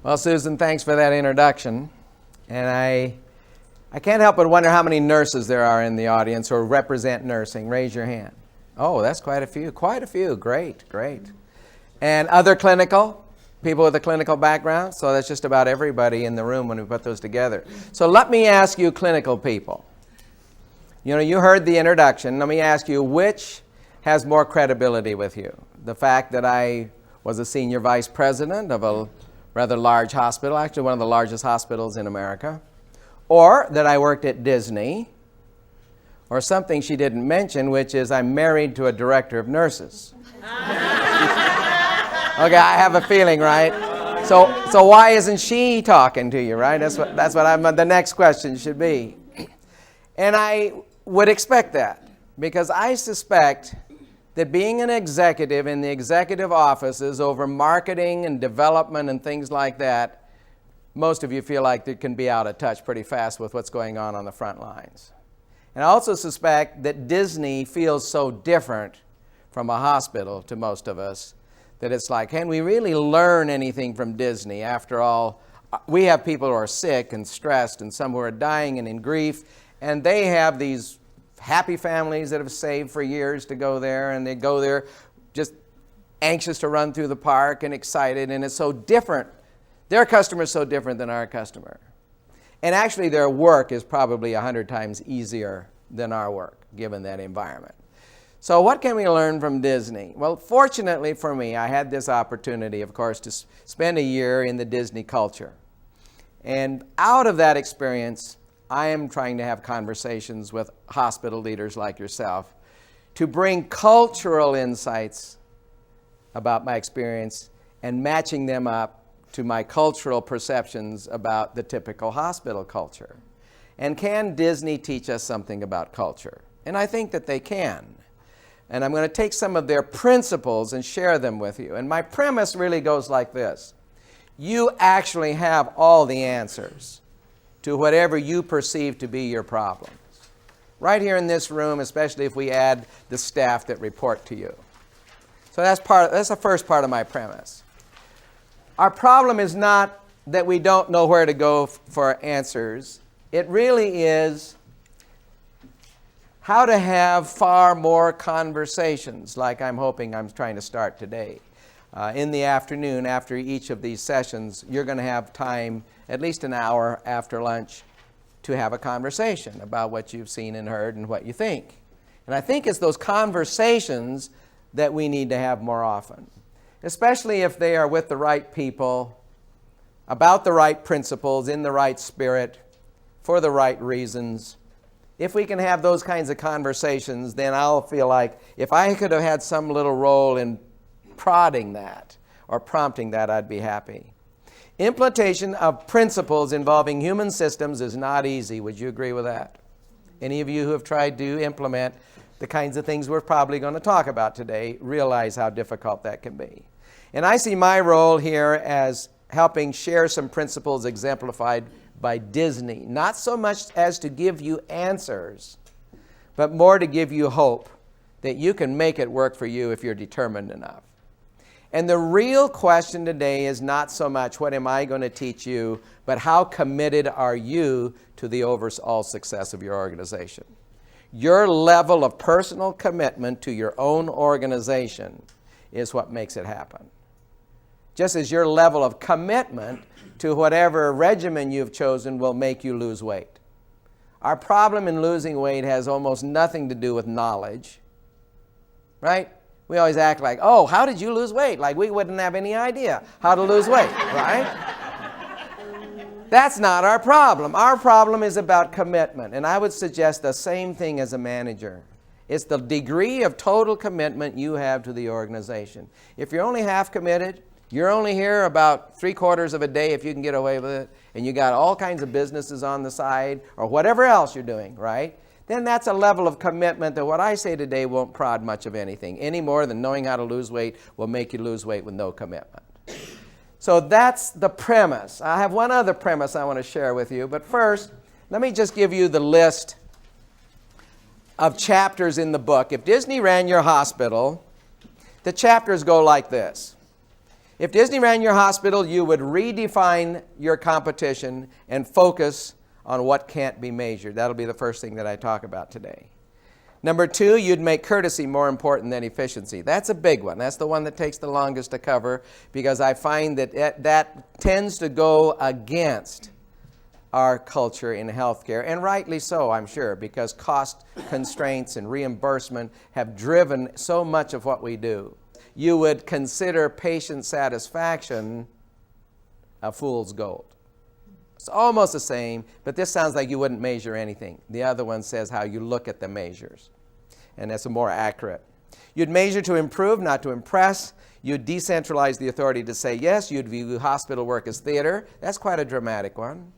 Well, Susan, thanks for that introduction. And I can't help but wonder how many nurses there are in the audience who represent nursing. Raise your hand. Oh, that's quite a few. Quite a few. Great. And other clinical? People with a clinical background? So that's just about everybody in the room when we put those together. So let me ask you clinical people. You heard the introduction. Let me ask you, which has more credibility with you? The fact that I was a senior vice president of a rather large hospital, actually one of the largest hospitals in America, or that I worked at Disney, or something she didn't mention, which is I'm married to a director of nurses. Okay, I have a feeling, right? So why isn't she talking to you, right? That's what the next question should be. And I would expect that, because I suspect that being an executive in the executive offices over marketing and development and things like that, most of you feel like they can be out of touch pretty fast with what's going on the front lines. And I also suspect that Disney feels so different from a hospital to most of us that it's like, can we really learn anything from Disney? After all, we have people who are sick and stressed and some who are dying and in grief, and they have these happy families that have saved for years to go there, and they go there just anxious to run through the park and excited, and it's so different. Their customer is so different than our customer. And actually their work is probably 100 times easier than our work, given that environment. So what can we learn from Disney? Well, fortunately for me, I had this opportunity, of course, to spend a year in the Disney culture. And out of that experience, I am trying to have conversations with hospital leaders like yourself to bring cultural insights about my experience and matching them up to my cultural perceptions about the typical hospital culture. And can Disney teach us something about culture? And I think that they can. And I'm going to take some of their principles and share them with you. And my premise really goes like this. You actually have all the answers to whatever you perceive to be your problems. Right here in this room, especially if we add the staff that report to you. So that's the first part of my premise. Our problem is not that we don't know where to go for answers. It really is how to have far more conversations, like I'm hoping I'm trying to start today. In the afternoon, after each of these sessions, you're going to have time, at least an hour after lunch, to have a conversation about what you've seen and heard and what you think. And I think it's those conversations that we need to have more often, especially if they are with the right people, about the right principles, in the right spirit, for the right reasons. If we can have those kinds of conversations, then I'll feel like if I could have had some little role in prodding that or prompting that, I'd be happy. Implementation of principles involving human systems is not easy. Would you agree with that? Any of you who have tried to implement the kinds of things we're probably going to talk about today realize how difficult that can be. And I see my role here as helping share some principles exemplified by Disney, not so much as to give you answers, but more to give you hope that you can make it work for you if you're determined enough. And the real question today is not so much what am I going to teach you, but how committed are you to the overall success of your organization? Your level of personal commitment to your own organization is what makes it happen. Just as your level of commitment to whatever regimen you've chosen will make you lose weight. Our problem in losing weight has almost nothing to do with knowledge, right? We always act like, oh, how did you lose weight? Like we wouldn't have any idea how to lose weight, right? That's not our problem. Our problem is about commitment. And I would suggest the same thing as a manager. It's the degree of total commitment you have to the organization. If you're only half committed, you're only here about 3/4 of a day if you can get away with it, and you got all kinds of businesses on the side or whatever else you're doing, right? Then that's a level of commitment that what I say today won't prod much of anything, any more than knowing how to lose weight will make you lose weight with no commitment. So that's the premise. I have one other premise I want to share with you, but first, let me just give you the list of chapters in the book. If Disney ran your hospital, the chapters go like this. If Disney ran your hospital, you would redefine your competition and focus on what can't be measured. That'll be the first thing that I talk about today. Number 2, you'd make courtesy more important than efficiency. That's a big one. That's the one that takes the longest to cover, because I find that that tends to go against our culture in healthcare, and rightly so, I'm sure, because cost constraints and reimbursement have driven so much of what we do. You would consider patient satisfaction a fool's gold. It's almost the same, but this sounds like you wouldn't measure anything. The other one says how you look at the measures, and that's more accurate. You'd measure to improve, not to impress. You'd decentralize the authority to say yes. You'd view hospital work as theater. That's quite a dramatic one.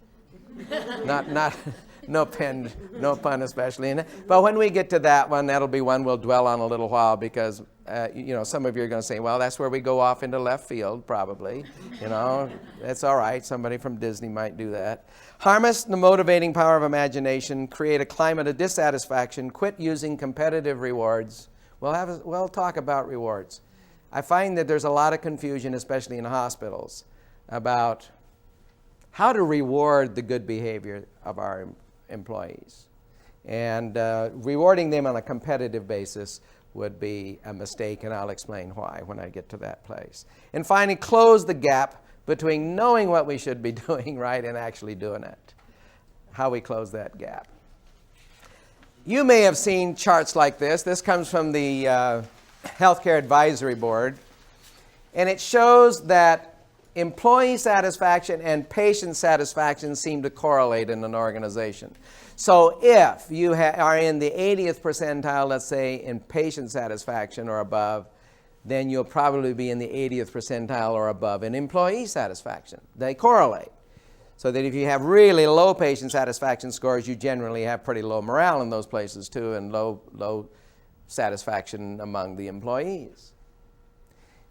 No pun especially in it. But when we get to that one, that'll be one we'll dwell on a little while, because some of you are going to say, well, that's where we go off into left field, probably. That's all right. Somebody from Disney might do that. Harness the motivating power of imagination. Create a climate of dissatisfaction. Quit using competitive rewards. We'll talk about rewards. I find that there's a lot of confusion, especially in hospitals, about how to reward the good behavior of our employees. And rewarding them on a competitive basis would be a mistake, and I'll explain why when I get to that place. And finally, close the gap between knowing what we should be doing right and actually doing it. How we close that gap. You may have seen charts like this. This comes from the Healthcare Advisory Board, and it shows that employee satisfaction and patient satisfaction seem to correlate in an organization. So if you are in the 80th percentile, let's say, in patient satisfaction or above, then you'll probably be in the 80th percentile or above in employee satisfaction. They correlate. So that if you have really low patient satisfaction scores, you generally have pretty low morale in those places too, and low satisfaction among the employees.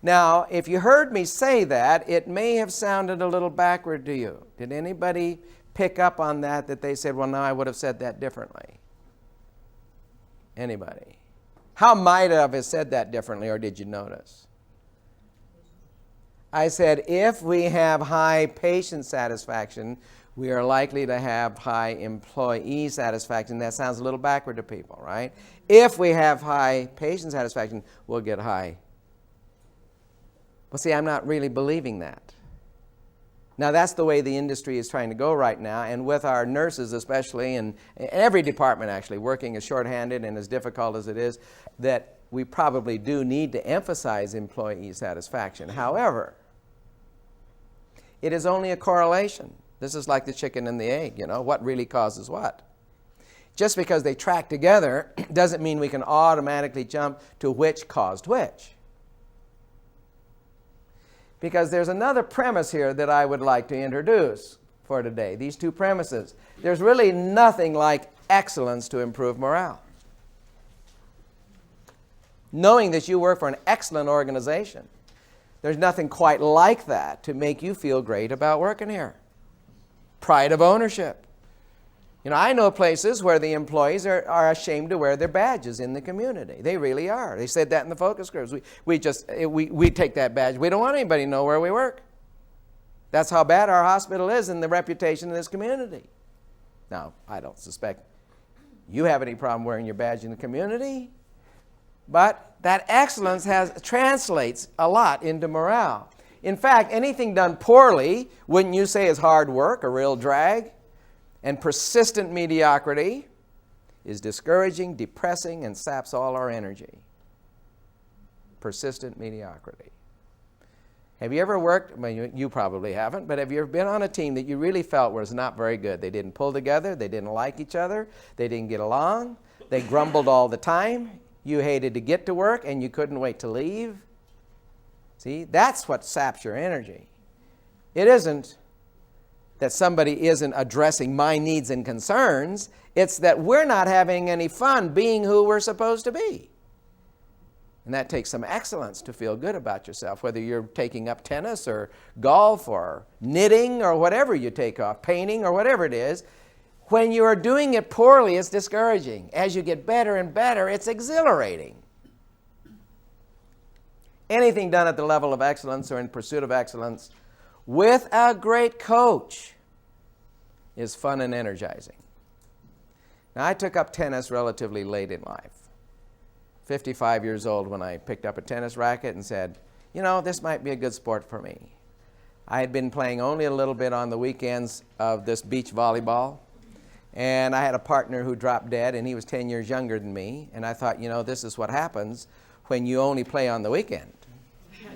Now, if you heard me say that, it may have sounded a little backward to you. Did anybody pick up on that they said, well, no, I would have said that differently? Anybody? How might I have said that differently, or did you notice? I said, if we have high patient satisfaction, we are likely to have high employee satisfaction. That sounds a little backward to people, right? If we have high patient satisfaction, we'll get high. Well, see, I'm not really believing that. Now, that's the way the industry is trying to go right now, and with our nurses especially, and every department actually working as shorthanded and as difficult as it is, that we probably do need to emphasize employee satisfaction. However, it is only a correlation. This is like the chicken and the egg, what really causes what. Just because they track together doesn't mean we can automatically jump to which caused which. Because there's another premise here that I would like to introduce for today. These two premises. There's really nothing like excellence to improve morale. Knowing that you work for an excellent organization, there's nothing quite like that to make you feel great about working here. Pride of ownership. I know places where the employees are ashamed to wear their badges in the community. They really are. They said that in the focus groups. We take that badge. We don't want anybody to know where we work. That's how bad our hospital is in the reputation in this community. Now, I don't suspect you have any problem wearing your badge in the community, but that excellence translates a lot into morale. In fact, anything done poorly, wouldn't you say is hard work, a real drag? And persistent mediocrity is discouraging, depressing, and saps all our energy. Persistent mediocrity. Have you ever worked, you probably haven't, but have you ever been on a team that you really felt was not very good? They didn't pull together, they didn't like each other, they didn't get along, they grumbled all the time, you hated to get to work, and you couldn't wait to leave? See, that's what saps your energy. It isn't that somebody isn't addressing my needs and concerns. It's that we're not having any fun being who we're supposed to be. And that takes some excellence to feel good about yourself, whether you're taking up tennis or golf or knitting or whatever you take off, painting or whatever it is. When you are doing it poorly, it's discouraging. As you get better and better, it's exhilarating. anything done at the level of excellence or in pursuit of excellence with a great coach is fun and energizing. Now, I took up tennis relatively late in life. 55 years old when I picked up a tennis racket and said, you know, this might be a good sport for me. I had been playing only a little bit on the weekends of this beach volleyball, and I had a partner who dropped dead, and he was 10 years younger than me, and I thought, you know, this is what happens when you only play on the weekend.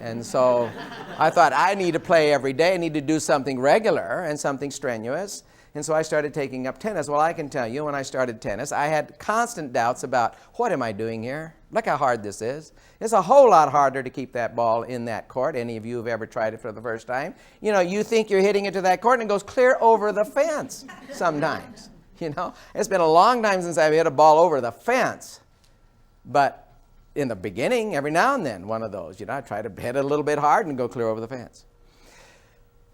And so I thought, I need to play every day. I need to do something regular and something strenuous. And so I started taking up tennis. Well, I can tell you, when I started tennis, I had constant doubts about, what am I doing here? Look how hard this is. It's a whole lot harder to keep that ball in that court. Any of you who've ever tried it for the first time, you know, you think you're hitting it to that court and it goes clear over the fence sometimes. You know, it's been a long time since I've hit a ball over the fence. But in the beginning, every now and then, one of those, you know, I try to hit it a little bit hard and go clear over the fence.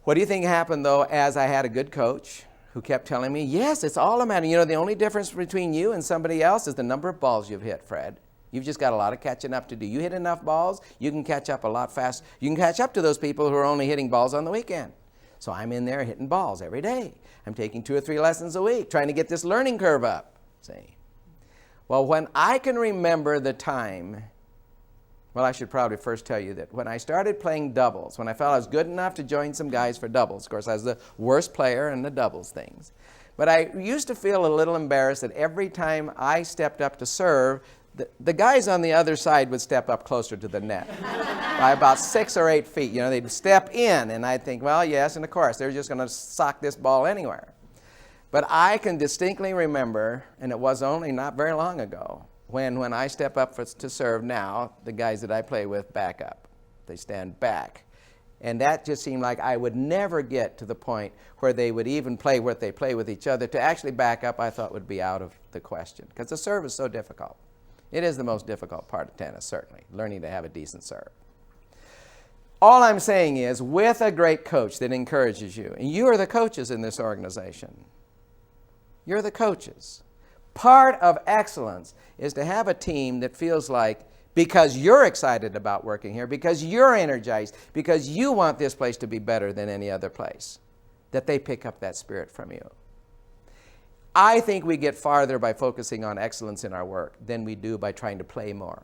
What do you think happened, though, as I had a good coach who kept telling me, yes, it's all a matter. You know, the only difference between you and somebody else is the number of balls you've hit, Fred. You've just got a lot of catching up to do. You hit enough balls, you can catch up a lot fast. You can catch up to those people who are only hitting balls on the weekend. So I'm in there hitting balls every day. I'm taking 2 or 3 lessons a week, trying to get this learning curve up. See? Well, when I can remember the time, well, I should probably first tell you that when I started playing doubles, when I felt I was good enough to join some guys for doubles, of course, I was the worst player in the doubles things. But I used to feel a little embarrassed that every time I stepped up to serve, the guys on the other side would step up closer to the net by about 6 or 8 feet. You know, they'd step in, and I'd think, well, yes, and of course, they're just going to sock this ball anywhere. But I can distinctly remember, and it was only not very long ago, when I step up to serve now, the guys that I play with back up. They stand back. And that just seemed like I would never get to the point where they would even play what they play with each other. To actually back up, I thought would be out of the question, because the serve is so difficult. It is the most difficult part of tennis, certainly, learning to have a decent serve. All I'm saying is, with a great coach that encourages you, and you are the coaches in this organization. You're the coaches. Part of excellence is to have a team that feels like, because you're excited about working here, because you're energized, because you want this place to be better than any other place, that they pick up that spirit from you. I think we get farther by focusing on excellence in our work than we do by trying to play more.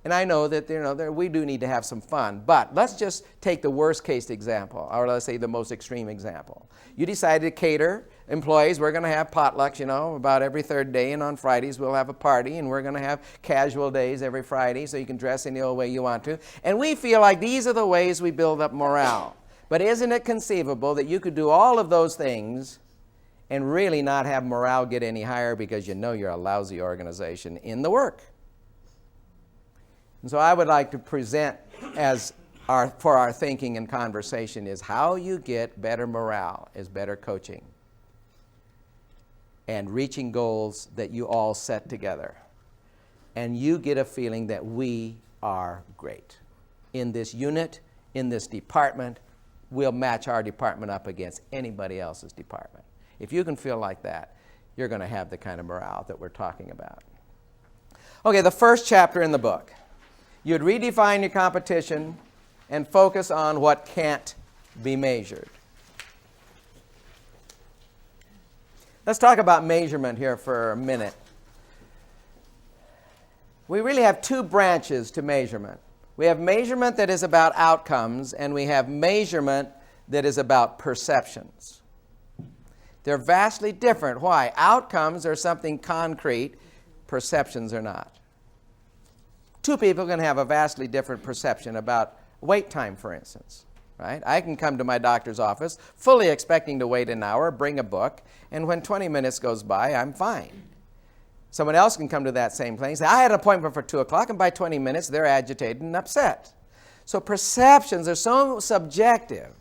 And I know that we do need to have some fun, but let's just take the worst case example, or let's say the most extreme example. You decided to cater employees. We're going to have potlucks, about every 3rd day, and on Fridays we'll have a party, and we're going to have casual days every Friday, so you can dress any old way you want to. And we feel like these are the ways we build up morale. But isn't it conceivable that you could do all of those things and really not have morale get any higher because you know you're a lousy organization in the work? And so I would like to present for our thinking and conversation is how you get better morale is better coaching and reaching goals that you all set together. And you get a feeling that we are great. In this unit, in this department, we'll match our department up against anybody else's department. If you can feel like that, you're going to have the kind of morale that we're talking about. Okay, the first chapter in the book. You'd redefine your competition and focus on what can't be measured. Let's talk about measurement here for a minute. We really have 2 branches to measurement. We have measurement that is about outcomes, and we have measurement that is about perceptions. They're vastly different. Why? Outcomes are something concrete, perceptions are not. 2 people can have a vastly different perception about wait time, for instance. Right? I can come to my doctor's office fully expecting to wait an hour, bring a book, and when 20 minutes goes by, I'm fine. Someone else can come to that same place and say, I had an appointment for 2 o'clock, and by 20 minutes, they're agitated and upset. So perceptions are so subjective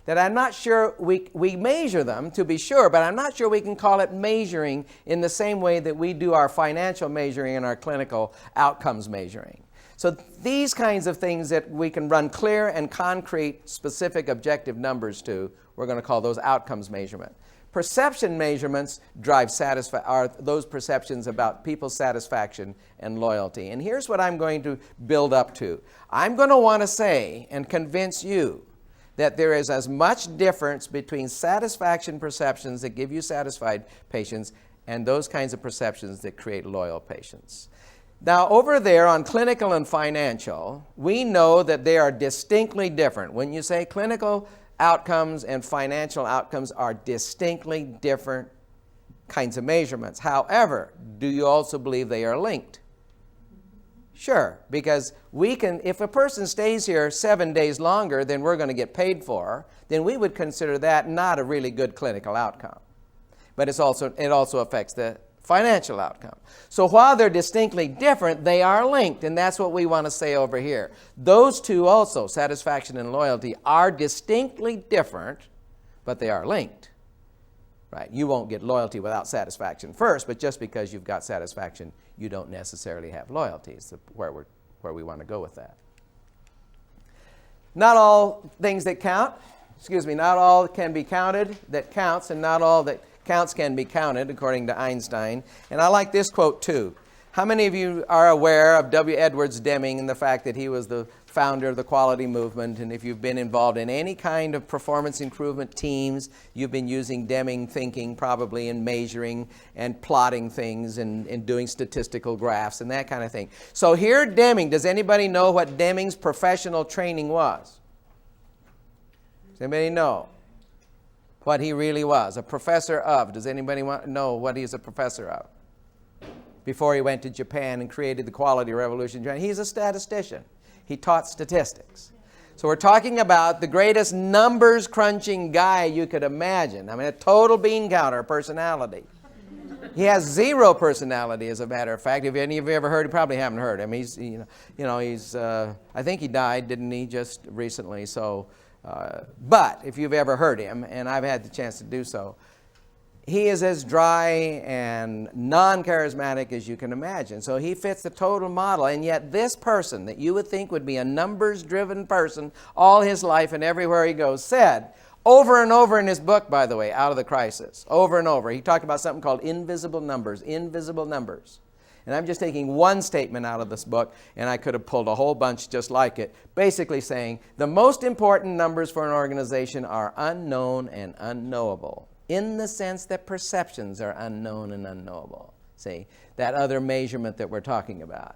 that I'm not sure we measure them, to be sure, but I'm not sure we can call it measuring in the same way that we do our financial measuring and our clinical outcomes measuring. So these kinds of things that we can run clear and concrete, specific, objective numbers to, we're going to call those outcomes measurement. Perception measurements are those perceptions about people's satisfaction and loyalty. And here's what I'm going to build up to. I'm going to want to say and convince you that there is as much difference between satisfaction perceptions that give you satisfied patients and those kinds of perceptions that create loyal patients. Now, over there on clinical and financial, we know that they are distinctly different. When you say clinical outcomes and financial outcomes are distinctly different kinds of measurements. However, do you also believe they are linked? Sure, because if a person stays here 7 days longer than we're going to get paid for, then we would consider that not a really good clinical outcome. But it also affects the financial outcome. So while they're distinctly different, they are linked, and that's what we want to say over here. Those two also, satisfaction and loyalty, are distinctly different, but they are linked. Right? You won't get loyalty without satisfaction first, but just because you've got satisfaction, you don't necessarily have loyalty. It's where we want to go with that. Not all things that count, not all can be counted that counts, and not all that counts can be counted, according to Einstein. And I like this quote too. How many of you are aware of W. Edwards Deming and the fact that he was the founder of the quality movement? And if you've been involved in any kind of performance improvement teams, you've been using Deming thinking probably in measuring and plotting things and doing statistical graphs and that kind of thing. So here Deming, does anybody know what Deming's professional training was? Does anybody know what he really was? A professor of. Does anybody know what he's a professor of? Before he went to Japan and created the quality revolution. He's a statistician. He taught statistics. So we're talking about the greatest numbers crunching guy you could imagine. I mean, a total bean counter personality. He has zero personality, as a matter of fact. If any of you ever heard, you probably haven't heard him. He's I think he died, didn't he, just recently? So, but if you've ever heard him, and I've had the chance to do so, he is as dry and non-charismatic as you can imagine. So he fits the total model. And yet this person that you would think would be a numbers-driven person all his life and everywhere he goes said, over and over in his book, by the way, Out of the Crisis, over and over, he talked about something called invisible numbers, invisible numbers. And I'm just taking one statement out of this book, and I could have pulled a whole bunch just like it, basically saying the most important numbers for an organization are unknown and unknowable, in the sense that perceptions are unknown and unknowable. See, that other measurement that we're talking about.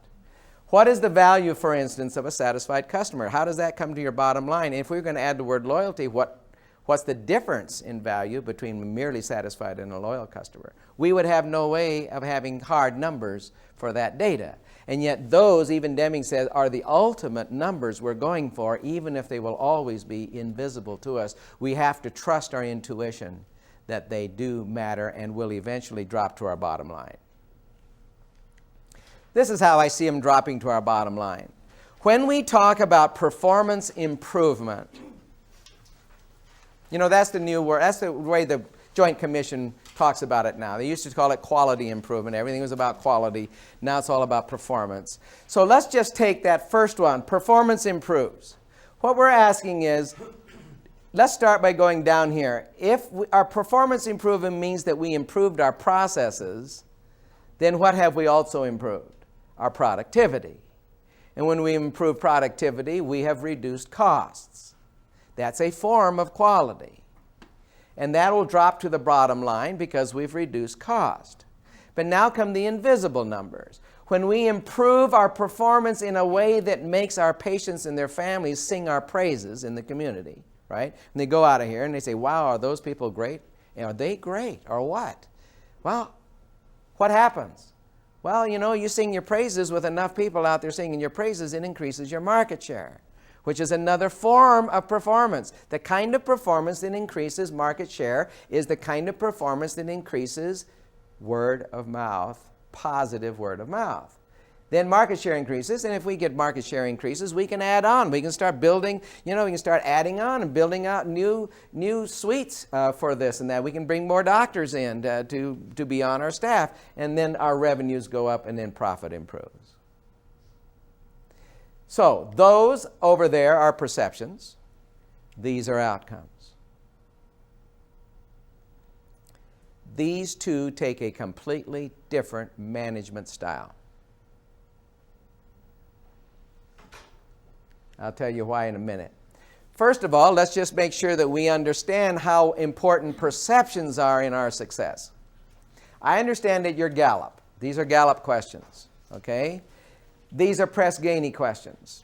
What is the value, for instance, of a satisfied customer? How does that come to your bottom line? If we're going to add the word loyalty, what's the difference in value between a merely satisfied and a loyal customer? We would have no way of having hard numbers for that data. And yet those, even Deming says, are the ultimate numbers we're going for, even if they will always be invisible to us. We have to trust our intuition that they do matter and will eventually drop to our bottom line. This is how I see them dropping to our bottom line. When we talk about performance improvement, that's the new word. That's the way the Joint Commission talks about it now. They used to call it quality improvement. Everything was about quality. Now it's all about performance. So let's just take that first one, performance improves. What we're asking is, let's start by going down here. If our performance improvement means that we improved our processes, then what have we also improved? Our productivity. And when we improve productivity, we have reduced costs. That's a form of quality. And that will drop to the bottom line because we've reduced cost. But now come the invisible numbers. When we improve our performance in a way that makes our patients and their families sing our praises in the community, right? And they go out of here and they say, wow, are those people great? Are they great or what? Well, what happens? Well, you sing your praises with enough people out there singing your praises, it increases your market share, which is another form of performance. The kind of performance that increases market share is the kind of performance that increases word of mouth, positive word of mouth. Then market share increases, and if we get market share increases, we can add on. We can start building, we can start adding on and building out new suites for this and that. We can bring more doctors in to be on our staff, and then our revenues go up, and then profit improves. So those over there are perceptions. These are outcomes. these two take a completely different management style. I'll tell you why in a minute. First of all, let's just make sure that we understand how important perceptions are in our success. I understand that you're Gallup. These are Gallup questions, okay? These are Press-Ganey questions.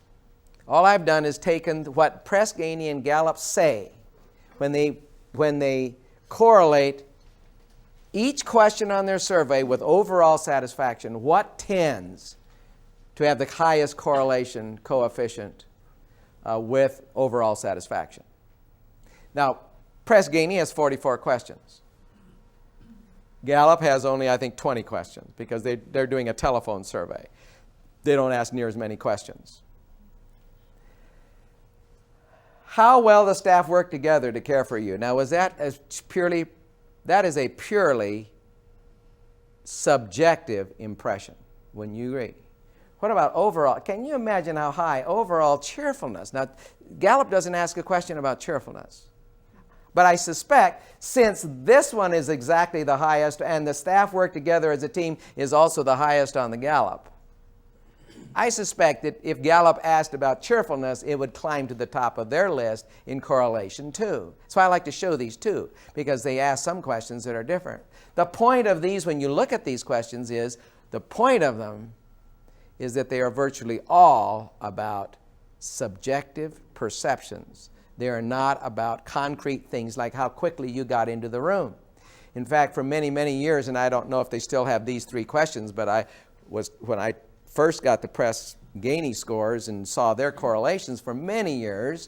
All I've done is taken what Press-Ganey and Gallup say when they correlate each question on their survey with overall satisfaction, what tends to have the highest correlation coefficient with overall satisfaction. Now, Press-Ganey has 44 questions. Gallup has only, I think, 20 questions because they're doing a telephone survey. They don't ask near as many questions. How well the staff work together to care for you. Now, that is a purely subjective impression. Wouldn't you agree? What about overall? Can you imagine how high overall cheerfulness? Now, Gallup doesn't ask a question about cheerfulness. But I suspect, since this one is exactly the highest and the staff work together as a team is also the highest on the Gallup, I suspect that if Gallup asked about cheerfulness, it would climb to the top of their list in correlation too. So I like to show these too, because they ask some questions that are different. The point of these, when you look at these questions, is that they are virtually all about subjective perceptions. They are not about concrete things like how quickly you got into the room. In fact, for many, many years, and I don't know if they still have these three questions, but when I first got the Press-Ganey scores and saw their correlations for many years,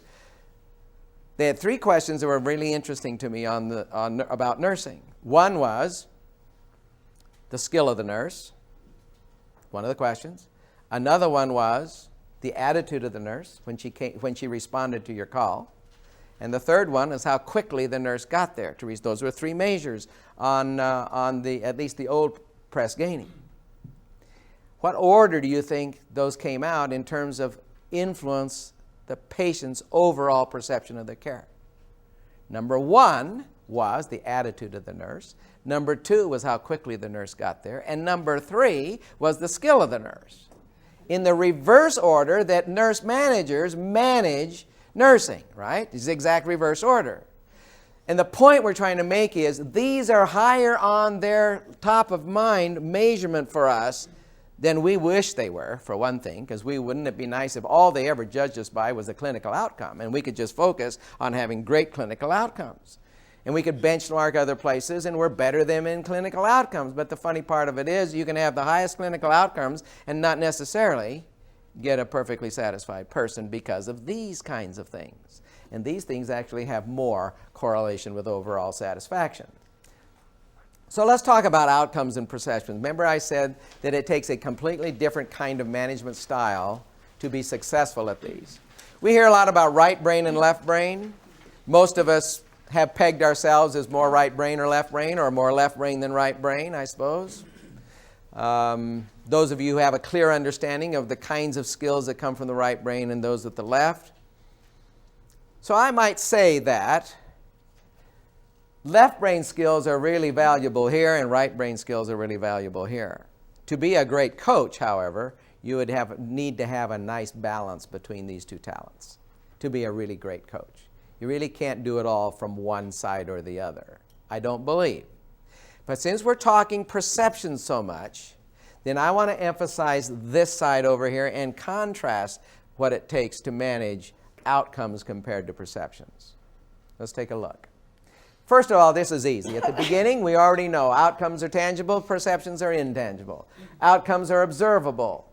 they had three questions that were really interesting to me about nursing. One was the skill of the nurse, one of the questions. Another one was the attitude of the nurse when she responded to your call. And the third one is how quickly the nurse got there. Those were three measures on at least the old Press-Ganey. What order do you think those came out in terms of influence the patient's overall perception of the care? Number one was the attitude of the nurse. Number two was how quickly the nurse got there. And number three was the skill of the nurse. In the reverse order that nurse managers manage nursing, right? It's the exact reverse order. And the point we're trying to make is these are higher on their top of mind measurement for us than we wish they were, for one thing, because wouldn't it be nice if all they ever judged us by was a clinical outcome, and we could just focus on having great clinical outcomes. And we could benchmark other places, and we're better than them in clinical outcomes. But the funny part of it is you can have the highest clinical outcomes and not necessarily get a perfectly satisfied person because of these kinds of things. And these things actually have more correlation with overall satisfaction. So let's talk about outcomes and perceptions. Remember I said that it takes a completely different kind of management style to be successful at these. We hear a lot about right brain and left brain. Most of us have pegged ourselves as more right brain or left brain, or more left brain than right brain, I suppose. Those of you who have a clear understanding of the kinds of skills that come from the right brain and those with the left. So I might say that left brain skills are really valuable here and right brain skills are really valuable here. To be a great coach, however, you would need to have a nice balance between these two talents to be a really great coach. You really can't do it all from one side or the other, I don't believe. But since we're talking perception so much, then I want to emphasize this side over here and contrast what it takes to manage outcomes compared to perceptions. Let's take a look. First of all, this is easy. At the beginning, we already know outcomes are tangible, perceptions are intangible. Outcomes are observable.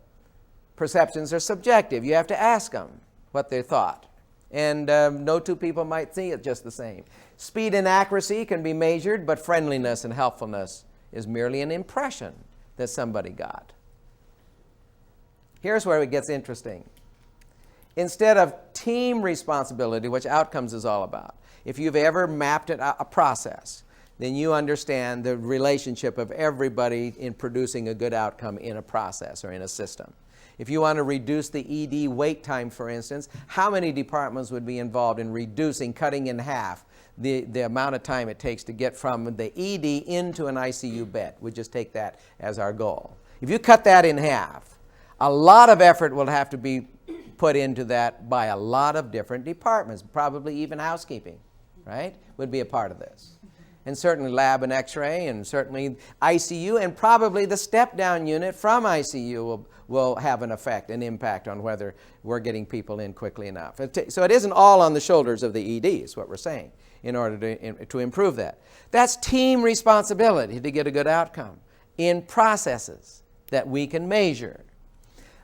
Perceptions are subjective. You have to ask them what they thought. And no two people might see it just the same. Speed and accuracy can be measured, but friendliness and helpfulness is merely an impression that somebody got. Here's where it gets interesting. Instead of team responsibility, which outcomes is all about, if you've ever mapped a process, then you understand the relationship of everybody in producing a good outcome in a process or in a system. If you want to reduce the ED wait time, for instance, how many departments would be involved in cutting in half the amount of time it takes to get from the ED into an ICU bed. We just take that as our goal. If you cut that in half, a lot of effort will have to be put into that by a lot of different departments, probably even housekeeping, right, would be a part of this. And certainly lab and x-ray, and certainly ICU, and probably the step-down unit from ICU will have an effect, an impact on whether we're getting people in quickly enough. So it isn't all on the shoulders of the ED, is what we're saying, in order to improve that. That's team responsibility to get a good outcome in processes that we can measure.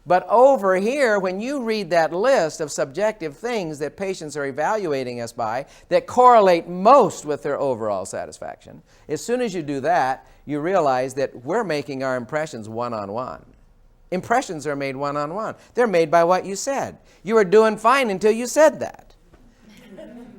But over here, when you read that list of subjective things that patients are evaluating us by that correlate most with their overall satisfaction, as soon as you do that, you realize that we're making our impressions one-on-one. Impressions are made one-on-one. They're made by what you said. You were doing fine until you said that.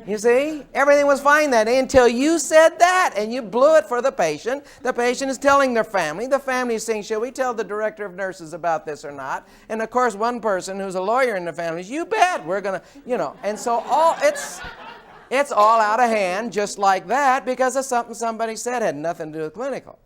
You see? Everything was fine that day until you said that, and you blew it for the patient. The patient is telling their family. The family is saying, shall we tell the director of nurses about this or not? And of course, one person who's a lawyer in the family is, you bet, we're going to, And so it's all out of hand just like that because of something somebody said had nothing to do with clinical.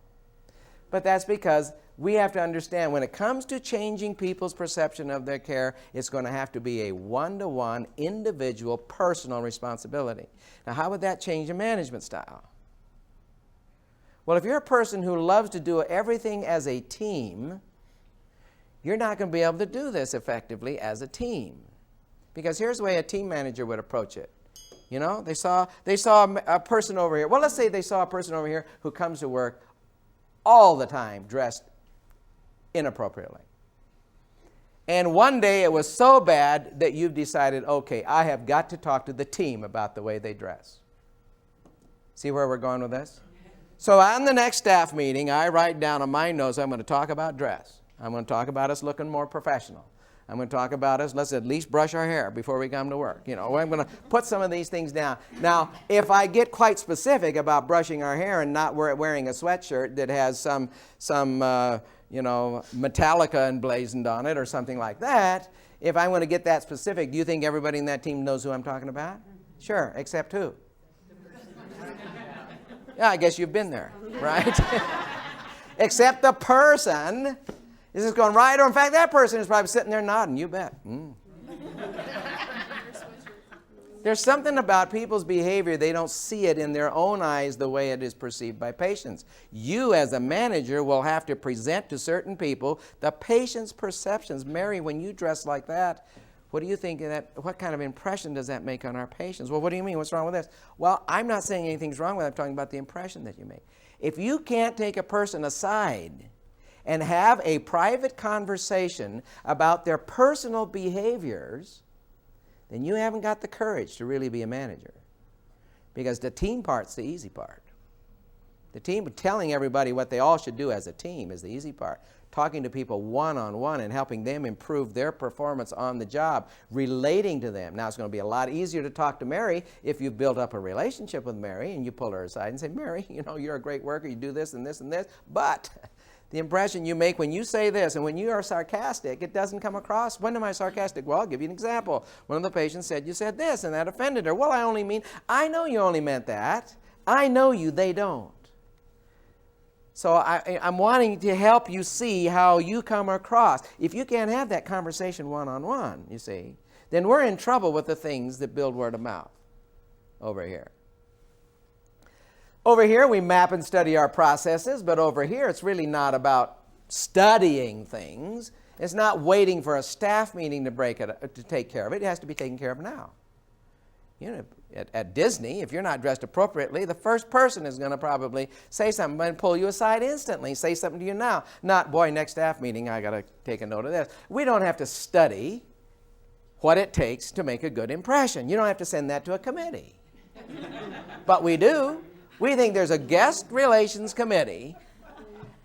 But that's because we have to understand when it comes to changing people's perception of their care, it's going to have to be a one-to-one, individual, personal responsibility. Now, how would that change your management style? Well, if you're a person who loves to do everything as a team, you're not going to be able to do this effectively as a team. Because here's the way a team manager would approach it. You know, they saw a person over here. Well, let's say they saw a person over here who comes to work all the time dressed inappropriately. And one day it was so bad that you've decided, okay, I have got to talk to the team about the way they dress. See where we're going with this? So on the next staff meeting, I write down on my notes, I'm going to talk about dress. I'm going to talk about us looking more professional. I'm going to talk about us, let's at least brush our hair before we come to work. I'm going to put some of these things down. Now, if I get quite specific about brushing our hair and not wearing a sweatshirt that has some Metallica emblazoned on it or something like that, if I'm going to get that specific, do you think everybody in that team knows who I'm talking about? Sure, except who? Yeah, I guess you've been there, right? Except the person is just going right, or in fact, that person is probably sitting there nodding, you bet. There's something about people's behavior, they don't see it in their own eyes the way it is perceived by patients. You as a manager will have to present to certain people the patient's perceptions. Mary, when you dress like that, what do you think of that? What kind of impression does that make on our patients? Well, what do you mean? What's wrong with this? Well, I'm not saying anything's wrong with it. I'm talking about the impression that you make. If you can't take a person aside and have a private conversation about their personal behaviors, then you haven't got the courage to really be a manager. Because the team part's the easy part. The team, telling everybody what they all should do as a team is the easy part. Talking to people one-on-one and helping them improve their performance on the job, relating to them. Now, it's going to be a lot easier to talk to Mary if you've built up a relationship with Mary and you pull her aside and say, Mary, you're a great worker, you do this and this and this, but the impression you make when you say this and when you are sarcastic, it doesn't come across. When am I sarcastic? Well, I'll give you an example. One of the patients said you said this and that offended her. Well, I know you only meant that. I know you, they don't. So I'm wanting to help you see how you come across. If you can't have that conversation one-on-one, you see, then we're in trouble with the things that build word of mouth over here. Over here, we map and study our processes, but over here, it's really not about studying things. It's not waiting for a staff meeting to take care of it. It has to be taken care of now. At Disney, if you're not dressed appropriately, the first person is going to probably say something and pull you aside instantly, say something to you now. Not, boy, next staff meeting, I got to take a note of this. We don't have to study what it takes to make a good impression. You don't have to send that to a committee. But we do. We think there's a guest relations committee,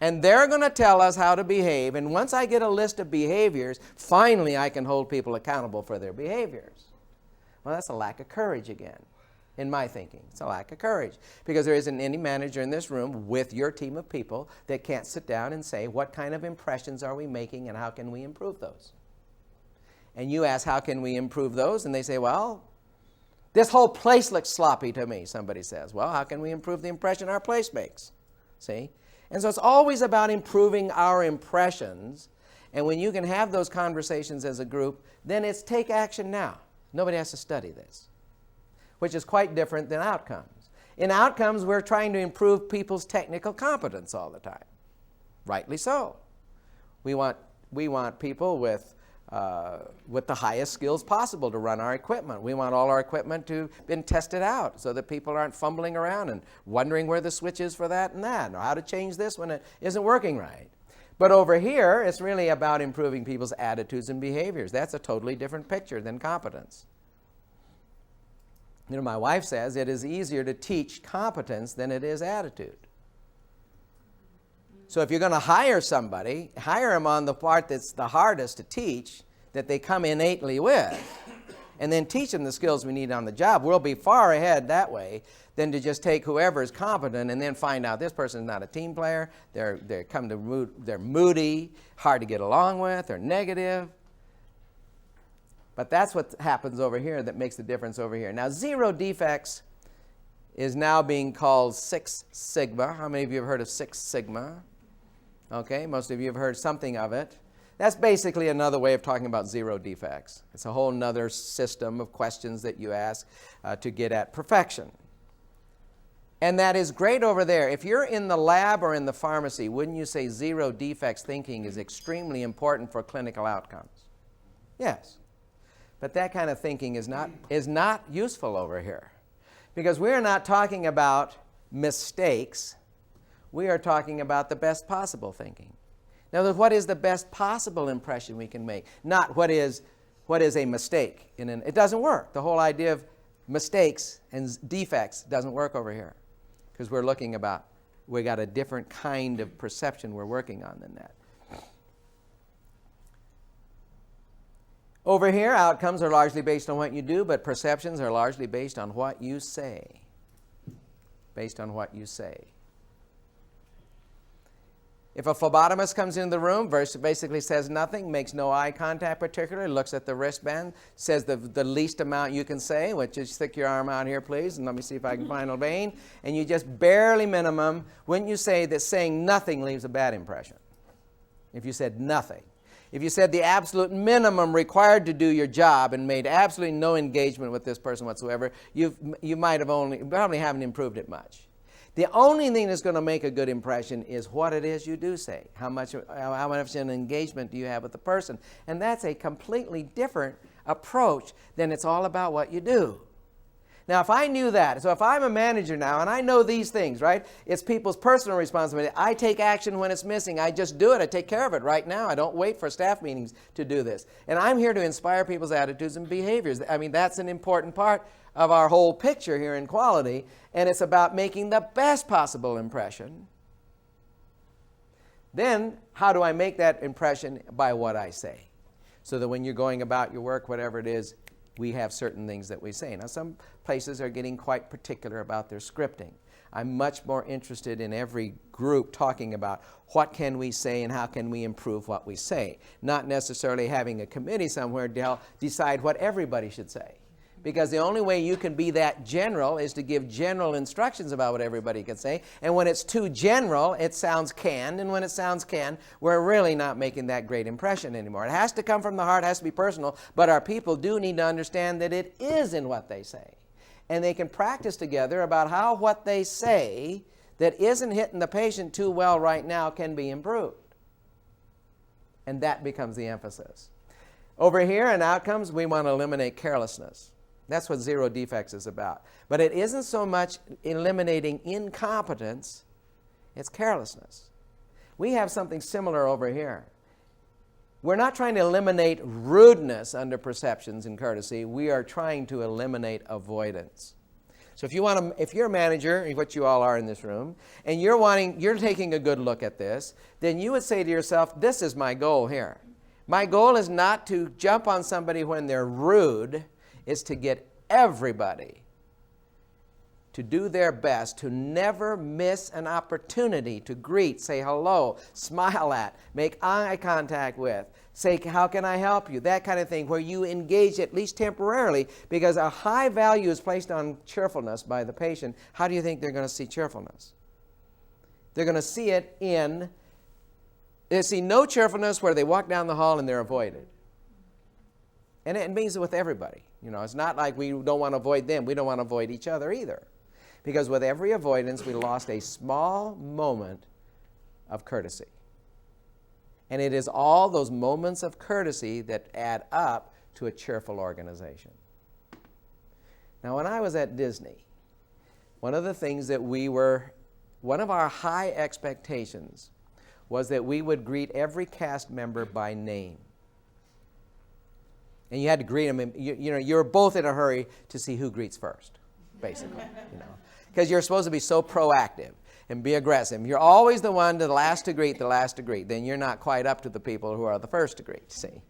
and they're going to tell us how to behave. And once I get a list of behaviors, finally I can hold people accountable for their behaviors. Well, that's a lack of courage again, in my thinking. It's a lack of courage. Because there isn't any manager in this room with your team of people that can't sit down and say, what kind of impressions are we making and how can we improve those? And you ask, how can we improve those? And they say, well, This whole place looks sloppy to me, somebody says. Well, how can we improve the impression our place makes? See? And so it's always about improving our impressions. And when you can have those conversations as a group, then it's take action now. Nobody has to study this, which is quite different than outcomes. In outcomes, we're trying to improve people's technical competence all the time. Rightly so. We want people with the highest skills possible to run our equipment. We want all our equipment to have been tested out so that people aren't fumbling around and wondering where the switch is for that and that, or how to change this when it isn't working right. But over here, it's really about improving people's attitudes and behaviors. That's a totally different picture than competence. You know, my wife says it is easier to teach competence than it is attitude. So if you're going to hire somebody, hire them on the part that's the hardest to teach, that they come innately with, and then teach them the skills we need on the job. We'll be far ahead that way than to just take whoever is competent and then find out this person is not a team player, they're moody, hard to get along with, they're negative. But that's what happens over here that makes the difference over here. Now, 0 defects is now being called 6 Sigma. How many of you have heard of 6 Sigma? Okay, most of you have heard something of it. That's basically another way of talking about 0 defects. It's a whole nother system of questions that you ask to get at perfection. And that is great over there. If you're in the lab or in the pharmacy, wouldn't you say 0 defects thinking is extremely important for clinical outcomes? Yes. But that kind of thinking is not useful over here. Because we're not talking about mistakes. We are talking about the best possible thinking. Now, what is the best possible impression we can make? Not what is a mistake. It doesn't work. The whole idea of mistakes and defects doesn't work over here. Because we got a different kind of perception we're working on than that. Over here, outcomes are largely based on what you do, but perceptions are largely based on what you say. Based on what you say. If a phlebotomist comes into the room, basically says nothing, makes no eye contact particularly, looks at the wristband, says the least amount you can say, which is stick your arm out here, please, and let me see if I can find a vein, and you just barely minimum, wouldn't you say that saying nothing leaves a bad impression? If you said nothing. If you said the absolute minimum required to do your job and made absolutely no engagement with this person whatsoever, you probably haven't improved it much. The only thing that's going to make a good impression is what it is you do say. How much an engagement do you have with the person? And that's a completely different approach than it's all about what you do. Now, if I knew that, so if I'm a manager now and I know these things, right? It's people's personal responsibility. I take action when it's missing. I just do it. I take care of it right now. I don't wait for staff meetings to do this. And I'm here to inspire people's attitudes and behaviors. I mean, that's an important part of our whole picture here in quality. And it's about making the best possible impression. Then, how do I make that impression? By what I say. So that when you're going about your work, whatever it is, we have certain things that we say. Now, some places are getting quite particular about their scripting. I'm much more interested in every group talking about what can we say and how can we improve what we say, not necessarily having a committee somewhere to decide what everybody should say. Because the only way you can be that general is to give general instructions about what everybody can say. And when it's too general, it sounds canned. And when it sounds canned, we're really not making that great impression anymore. It has to come from the heart, it has to be personal. But our people do need to understand that it is in what they say. And they can practice together about how what they say that isn't hitting the patient too well right now can be improved. And that becomes the emphasis. Over here in outcomes, we want to eliminate carelessness. That's what 0 defects is about. But it isn't so much eliminating incompetence, it's carelessness. We have something similar over here. We're not trying to eliminate rudeness under perceptions and courtesy. We are trying to eliminate avoidance. So if you're a manager, what you all are in this room, and you're taking a good look at this, then you would say to yourself, this is my goal here. My goal is not to jump on somebody when they're rude, is to get everybody to do their best to never miss an opportunity to greet, say hello, smile at, make eye contact with, say, how can I help you? That kind of thing, where you engage at least temporarily, because a high value is placed on cheerfulness by the patient. How do you think they're going to see cheerfulness? They're going to see it in, they see no cheerfulness where they walk down the hall and they're avoided. And it means it with everybody. You know, it's not like we don't want to avoid them. We don't want to avoid each other either. Because with every avoidance, we lost a small moment of courtesy. And it is all those moments of courtesy that add up to a cheerful organization. Now, when I was at Disney, one of the things that one of our high expectations was that we would greet every cast member by name. And you had to greet them. You were both in a hurry to see who greets first, basically. Because you're supposed to be so proactive and be aggressive. You're always the one the last to greet. Then you're not quite up to the people who are the first to greet, see.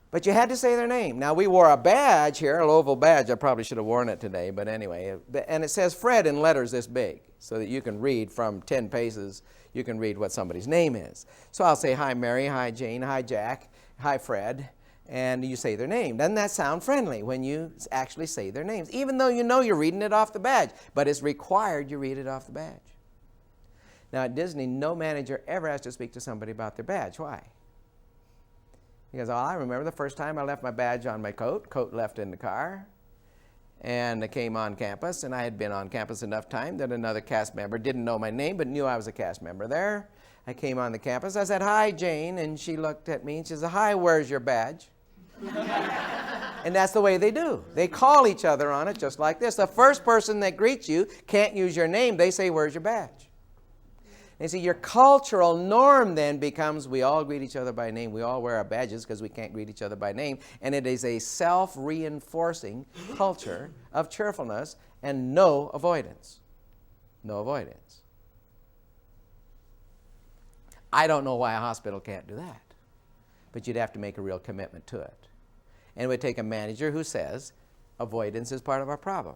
But you had to say their name. Now, we wore a badge here, an oval badge. I probably should have worn it today, but anyway. And it says Fred in letters this big, so that you can read from 10 paces, you can read what somebody's name is. So I'll say, hi, Mary, hi, Jane, hi, Jack, hi, Fred. And you say their name. Doesn't that sound friendly when you actually say their names? Even though you know you're reading it off the badge. But it's required you read it off the badge. Now at Disney, no manager ever has to speak to somebody about their badge. Why? Because I remember the first time I left my badge on my coat left in the car. And I came on campus, and I had been on campus enough time that another cast member didn't know my name but knew I was a cast member there. I came on the campus. I said, hi, Jane. And she looked at me and she said, hi, where's your badge? And that's the way they do. They call each other on it just like this. The first person that greets you can't use your name. They say, where's your badge? And see, your cultural norm then becomes we all greet each other by name. We all wear our badges because we can't greet each other by name. And it is a self-reinforcing culture of cheerfulness and no avoidance. No avoidance. I don't know why a hospital can't do that. But you'd have to make a real commitment to it. And it would take a manager who says, avoidance is part of our problem.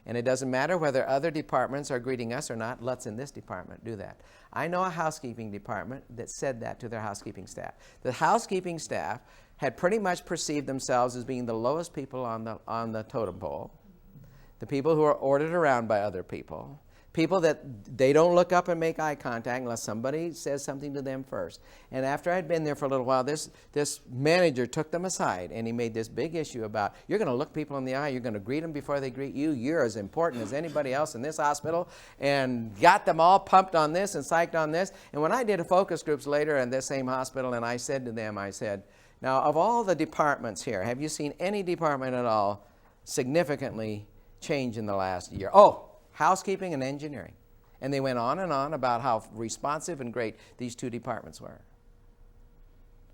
And it doesn't matter whether other departments are greeting us or not, let's in this department do that. I know a housekeeping department that said that to their housekeeping staff. The housekeeping staff had pretty much perceived themselves as being the lowest people on the totem pole, the people who are ordered around by other people, people that they don't look up and make eye contact unless somebody says something to them first. And after I'd been there for a little while, this manager took them aside and he made this big issue about, you're going to look people in the eye, you're going to greet them before they greet you, you're as important as anybody else in this hospital, and got them all pumped on this and psyched on this. And when I did a focus groups later in this same hospital, and I said to them, I said, now of all the departments here, have you seen any department at all significantly change in the last year? Oh, housekeeping and engineering. And they went on and on about how responsive and great these two departments were.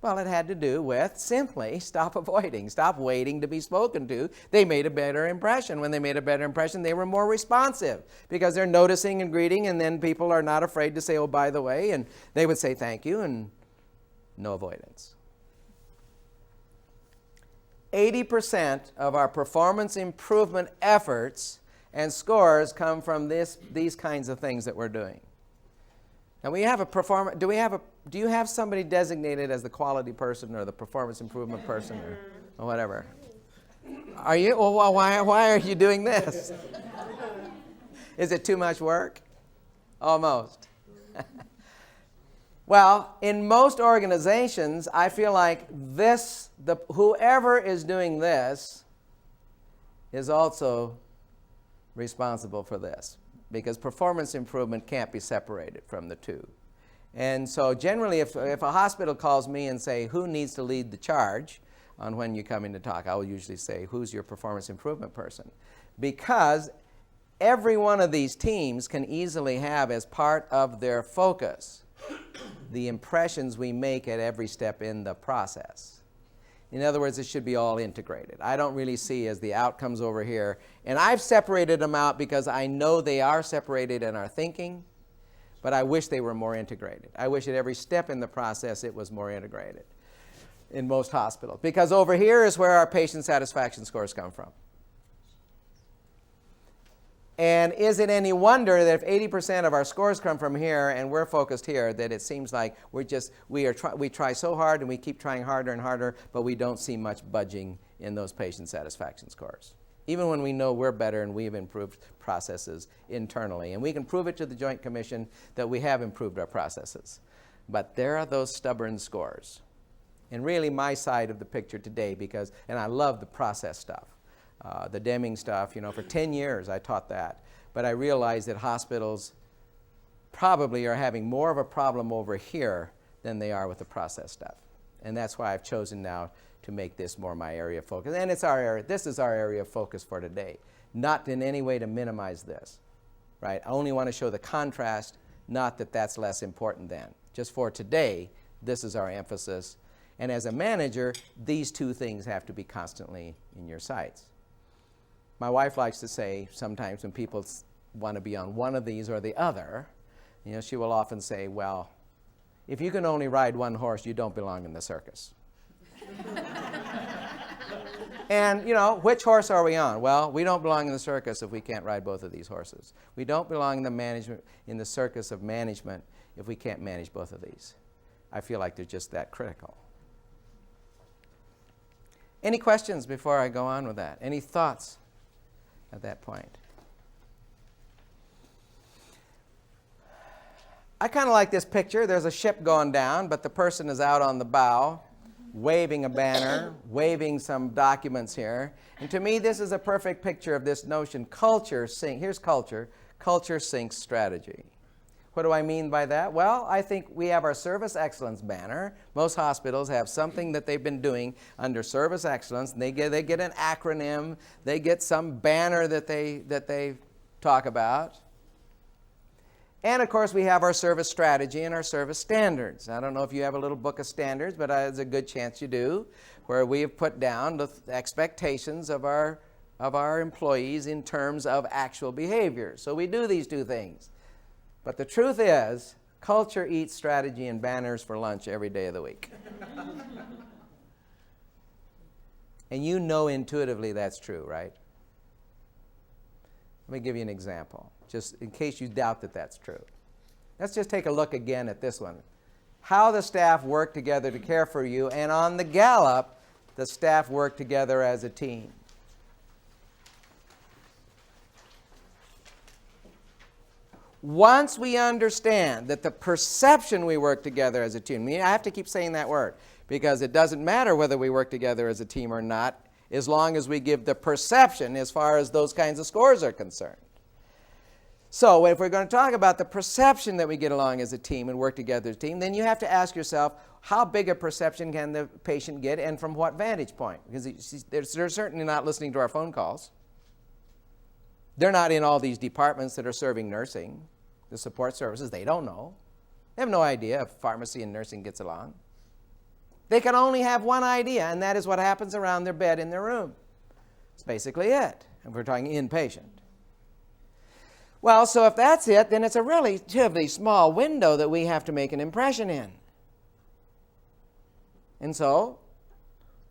Well, it had to do with simply stop avoiding, stop waiting to be spoken to. They made a better impression. When they made a better impression, they were more responsive because they're noticing and greeting, and then people are not afraid to say, oh, by the way, and they would say thank you, and no avoidance. 80% of our performance improvement efforts and scores come from these kinds of things that we're doing. Now we have a performance. Do you have somebody designated as the quality person or the performance improvement person or whatever? Are you? Well, why are you doing this? Is it too much work? Almost. Well, in most organizations, I feel like whoever is doing this is also responsible for this, because performance improvement can't be separated from the two. And so generally, if a hospital calls me and say, who needs to lead the charge on when you come in to talk, I will usually say, who's your performance improvement person? Because every one of these teams can easily have as part of their focus the impressions we make at every step in the process. In other words, it should be all integrated. I don't really see as the outcomes over here. And I've separated them out because I know they are separated in our thinking, but I wish they were more integrated. I wish at every step in the process it was more integrated in most hospitals. Because over here is where our patient satisfaction scores come from. And is it any wonder that if 80% of our scores come from here and we're focused here, that it seems like we try so hard and we keep trying harder and harder, but we don't see much budging in those patient satisfaction scores, even when we know we're better and we've improved processes internally. And we can prove it to the Joint Commission that we have improved our processes. But there are those stubborn scores. And really my side of the picture today, and I love the process stuff. The Deming stuff, for 10 years I taught that. But I realized that hospitals probably are having more of a problem over here than they are with the process stuff. And that's why I've chosen now to make this more my area of focus. And it's our area. This is our area of focus for today. Not in any way to minimize this, right? I only want to show the contrast, not that that's less important than. Just for today, this is our emphasis. And as a manager, these two things have to be constantly in your sights. My wife likes to say sometimes when people want to be on one of these or the other, she will often say, well, if you can only ride one horse, you don't belong in the circus. And, which horse are we on? Well, we don't belong in the circus if we can't ride both of these horses. We don't belong in the circus of management if we can't manage both of these. I feel like they're just that critical. Any questions before I go on with that? Any thoughts at that point? I kind of like this picture. There's a ship going down, but the person is out on the bow, waving a banner, waving some documents here. And to me, this is a perfect picture of this notion. Here's culture. Culture syncs strategy. What do I mean by that? Well, I think we have our service excellence banner. Most hospitals have something that they've been doing under service excellence, and they get an acronym. They get some banner that they talk about. And of course, we have our service strategy and our service standards. I don't know if you have a little book of standards, but there's a good chance you do, where we have put down the expectations of our employees in terms of actual behavior. So we do these two things. But the truth is, culture eats strategy and banners for lunch every day of the week. And you know intuitively that's true, right? Let me give you an example, just in case you doubt that that's true. Let's just take a look again at this one. How the staff work together to care for you, and on the Gallup, the staff work together as a team. Once we understand that the perception we work together as a team, I have to keep saying that word, because it doesn't matter whether we work together as a team or not, as long as we give the perception as far as those kinds of scores are concerned. So if we're going to talk about the perception that we get along as a team and work together as a team, then you have to ask yourself, how big a perception can the patient get and from what vantage point? Because they're certainly not listening to our phone calls. They're not in all these departments that are serving nursing, the support services. They don't know. They have no idea if pharmacy and nursing gets along. They can only have one idea, and that is what happens around their bed in their room. That's basically it, if we're talking inpatient. Well, so if that's it, then it's a relatively small window that we have to make an impression in. And so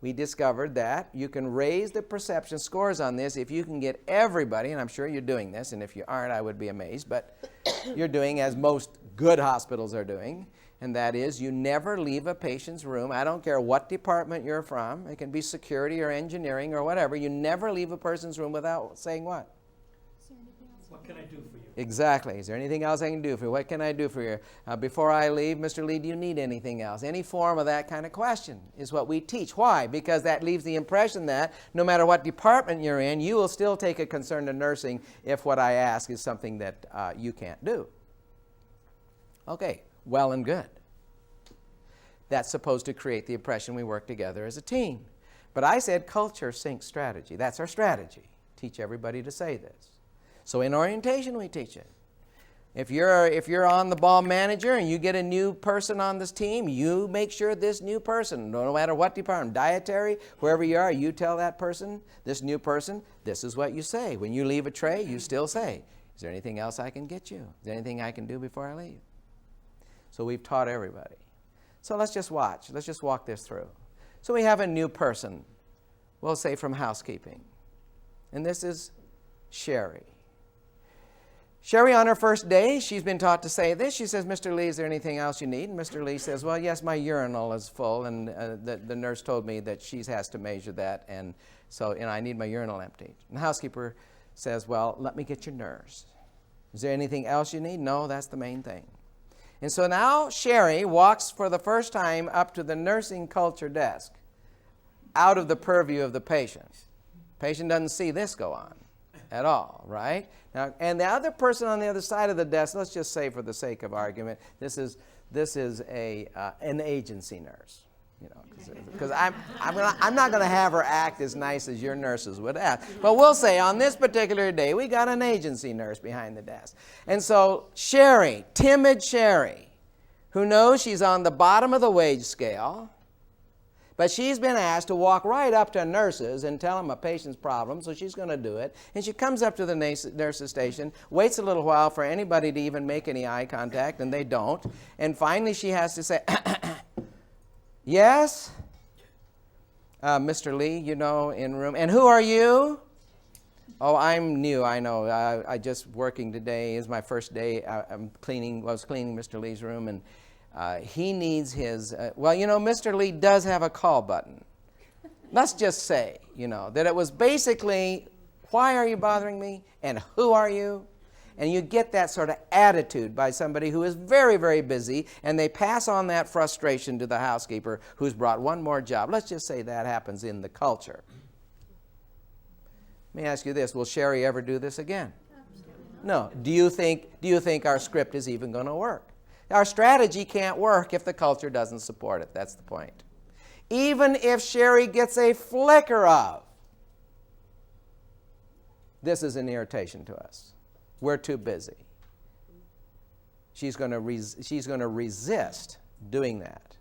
we discovered that you can raise the perception scores on this if you can get everybody, and I'm sure you're doing this, and if you aren't, I would be amazed, but you're doing as most good hospitals are doing, and that is you never leave a patient's room. I don't care what department you're from. It can be security or engineering or whatever. You never leave a person's room without saying what? What can I do for you? Exactly. Is there anything else I can do for you? What can I do for you? Before I leave, Mr. Lee, do you need anything else? Any form of that kind of question is what we teach. Why? Because that leaves the impression that no matter what department you're in, you will still take a concern to nursing if what I ask is something that you can't do. Okay, well and good. That's supposed to create the impression we work together as a team. But I said culture syncs strategy. That's our strategy. Teach everybody to say this. So in orientation, we teach it. If you're on the ball manager and you get a new person on this team, you make sure this new person, no matter what department, dietary, wherever you are, you tell that person, this new person, this is what you say. When you leave a tray, you still say, is there anything else I can get you? Is there anything I can do before I leave? So we've taught everybody. So let's just watch. Let's just walk this through. So we have a new person, we'll say from housekeeping. And this is Sherry. Sherry, on her first day, she's been taught to say this. She says, Mr. Lee, is there anything else you need? And Mr. Lee says, well, yes, my urinal is full, and the nurse told me that she has to measure that, and so I need my urinal emptied. And the housekeeper says, well, let me get your nurse. Is there anything else you need? No, that's the main thing. And so now Sherry walks for the first time up to the nursing culture desk, out of the purview of the patient. Patient doesn't see this go on at all, right? Now, and the other person on the other side of the desk, let's just say for the sake of argument, this is an agency nurse, you know, because I'm not going to have her act as nice as your nurses would act. But we'll say on this particular day, we got an agency nurse behind the desk. And so Sherry, timid Sherry, who knows she's on the bottom of the wage scale, but she's been asked to walk right up to nurses and tell them a patient's problem, so she's going to do it. And she comes up to the nurse's station, waits a little while for anybody to even make any eye contact, and they don't. And finally she has to say, yes, Mr. Lee, you know, in room. And who are you? Oh, I'm new, I know. I just working today is my first day. I was cleaning Mr. Lee's room, and he needs his, well, you know, Mr. Lee does have a call button. Let's just say, you know, that it was basically, why are you bothering me? And who are you? And you get that sort of attitude by somebody who is very, very busy, and they pass on that frustration to the housekeeper who's brought one more job. Let's just say that happens in the culture. Let me ask you this, will Sherry ever do this again? No. Do you think our script is even going to work? Our strategy can't work if the culture doesn't support it. That's the point. Even if Sherry gets a flicker of, this is an irritation to us. We're too busy. She's going to resist doing that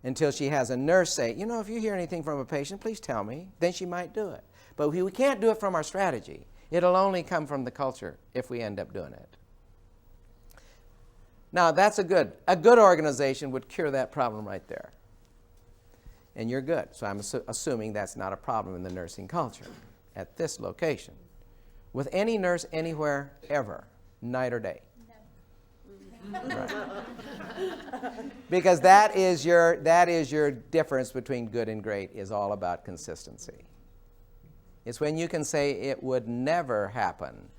until she has a nurse say, you know, if you hear anything from a patient, please tell me. Then she might do it. But we can't do it from our strategy. It'll only come from the culture if we end up doing it. Now, that's a good organization would cure that problem right there. And you're good. So I'm assuming that's not a problem in the nursing culture at this location. With any nurse anywhere, ever, night or day. No. Right. Because that is your difference between good and great, is all about consistency. It's when you can say it would never happen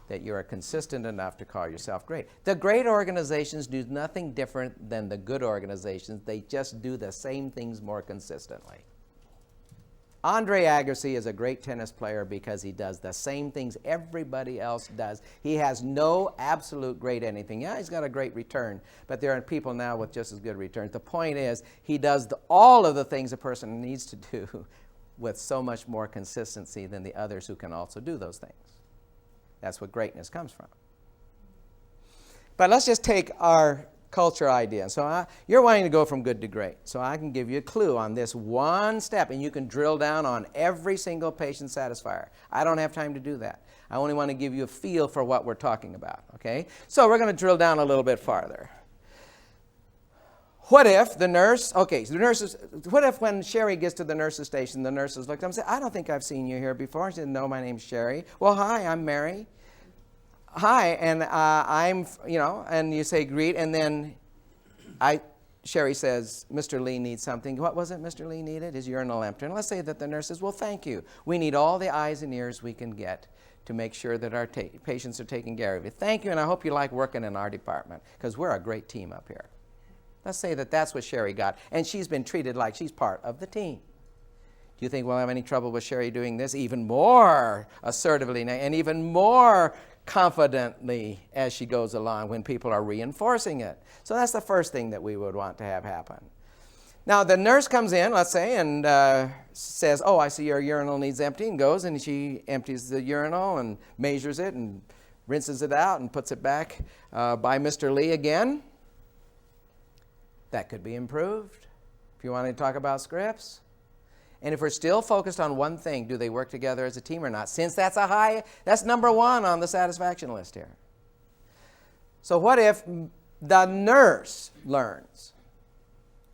that you are consistent enough to call yourself great. The great organizations do nothing different than the good organizations. They just do the same things more consistently. Andre Agassi is a great tennis player because he does the same things everybody else does. He has no absolute great anything. Yeah, he's got a great return, but there are people now with just as good returns. The point is, he does all of the things a person needs to do with so much more consistency than the others who can also do those things. That's what greatness comes from. But let's just take our culture idea. So you're wanting to go from good to great. So I can give you a clue on this one step, and you can drill down on every single patient satisfier. I don't have time to do that. I only want to give you a feel for what we're talking about, okay? So we're going to drill down a little bit farther. What if the nurse, what if when Sherry gets to the nurse's station, the nurses look at them and say, I don't think I've seen you here before. She said, no, my name's Sherry. Well, hi, I'm Mary. Hi, and I'm, you know, and you say greet, and then Sherry says, Mr. Lee needs something. What was it Mr. Lee needed? His urinal empty. And let's say that the nurse says, well, thank you. We need all the eyes and ears we can get to make sure that our patients are taken care of. Thank you, and I hope you like working in our department, because we're a great team up here. Let's say that that's what Sherry got, and she's been treated like she's part of the team. Do you think we'll have any trouble with Sherry doing this even more assertively and even more confidently as she goes along when people are reinforcing it? So that's the first thing that we would want to have happen. Now, the nurse comes in, let's say, and says, oh, I see your urinal needs emptying, goes and she empties the urinal and measures it and rinses it out and puts it back by Mr. Lee again. That could be improved if you want to talk about scripts. And if we're still focused on one thing, do they work together as a team or not? Since that's number one on the satisfaction list here. So what if the nurse learns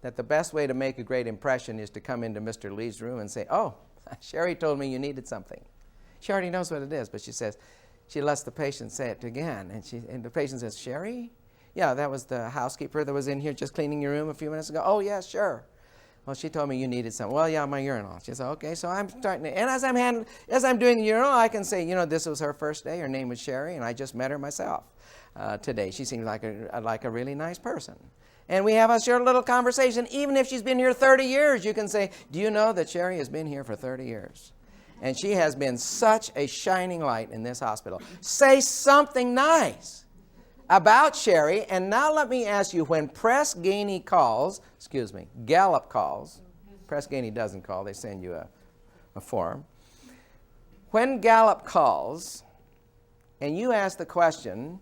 that the best way to make a great impression is to come into Mr. Lee's room and say, oh, Sherry told me you needed something. She already knows what it is, but she says, she lets the patient say it again. And the patient says, Sherry? Yeah, that was the housekeeper that was in here just cleaning your room a few minutes ago. Oh, yeah, sure. Well, she told me you needed something. Well, yeah, my urinal. She said, okay, so I'm starting to, and as I'm doing the urinal, I can say, this was her first day. Her name was Sherry, and I just met her myself today. She seems like a really nice person. And we have a short little conversation. Even if she's been here 30 years, you can say, do you know that Sherry has been here for 30 years? And she has been such a shining light in this hospital. Say something nice about Sherry. And now let me ask you, when Gallup calls, Press Ganey doesn't call, they send you a form. When Gallup calls and you ask the question,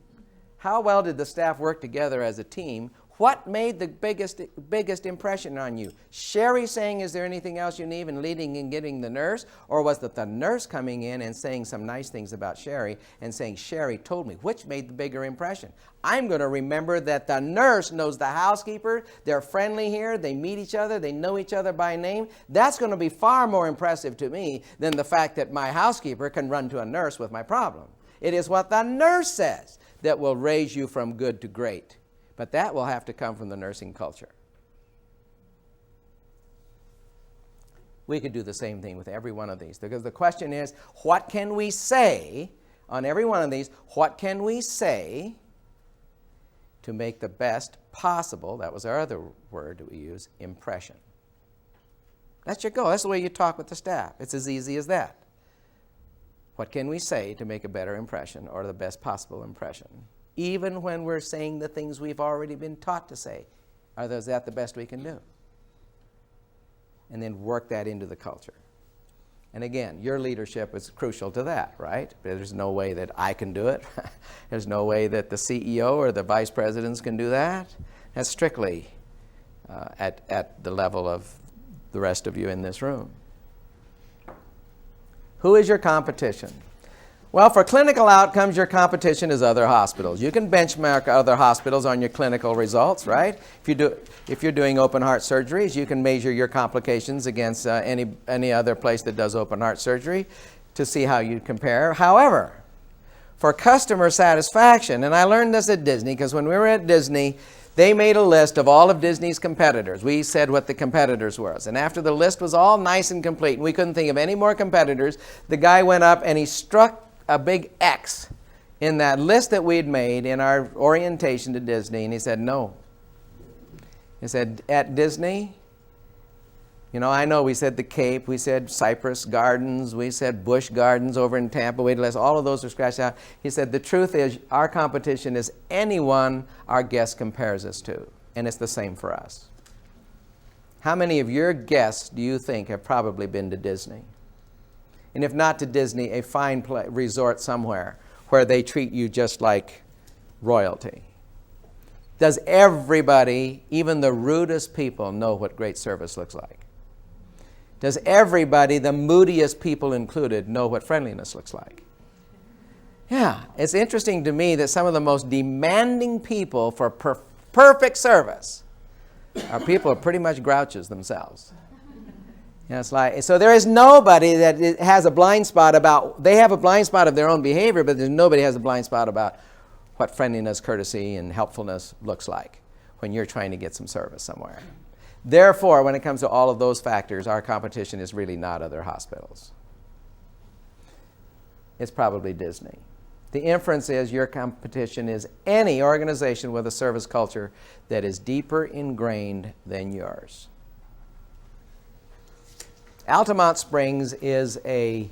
how well did the staff work together as a team? What made the biggest impression on you? Sherry saying, is there anything else you need, and leading and getting the nurse? Or was it the nurse coming in and saying some nice things about Sherry and saying, Sherry told me? Which made the bigger impression? I'm going to remember that the nurse knows the housekeeper. They're friendly here. They meet each other. They know each other by name. That's going to be far more impressive to me than the fact that my housekeeper can run to a nurse with my problem. It is what the nurse says that will raise you from good to great. But that will have to come from the nursing culture. We could do the same thing with every one of these. Because the question is, what can we say on every one of these? What can we say to make the best possible, that was our other word that we use, impression? That's your goal. That's the way you talk with the staff. It's as easy as that. What can we say to make a better impression or the best possible impression? Even when we're saying the things we've already been taught to say. Is that the best we can do? And then work that into the culture. And again, your leadership is crucial to that, right? There's no way that I can do it. There's no way that the CEO or the vice presidents can do that. That's strictly at the level of the rest of you in this room. Who is your competition? Well, for clinical outcomes, your competition is other hospitals. You can benchmark other hospitals on your clinical results, right? If you're doing open heart surgeries, you can measure your complications against any other place that does open heart surgery to see how you compare. However, for customer satisfaction, and I learned this at Disney, because when we were at Disney, they made a list of all of Disney's competitors. We said what the competitors were. And after the list was all nice and complete, and we couldn't think of any more competitors, the guy went up and he struck a big X in that list that we'd made in our orientation to Disney, and he said, no. He said, at Disney, I know we said the Cape, we said Cypress Gardens, we said Busch Gardens over in Tampa, all of those were scratched out. He said, the truth is our competition is anyone our guest compares us to, and it's the same for us. How many of your guests do you think have probably been to Disney? And if not to Disney, a fine resort somewhere where they treat you just like royalty. Does everybody, even the rudest people, know what great service looks like? Does everybody, the moodiest people included, know what friendliness looks like? Yeah, it's interesting to me that some of the most demanding people for perfect service are people who are pretty much grouches themselves. It's like, so there is nobody that has a blind spot about, they have a blind spot of their own behavior, but there's nobody has a blind spot about what friendliness, courtesy, and helpfulness looks like when you're trying to get some service somewhere. Therefore, when it comes to all of those factors, our competition is really not other hospitals. It's probably Disney. The inference is your competition is any organization with a service culture that is deeper ingrained than yours. Altamont Springs is a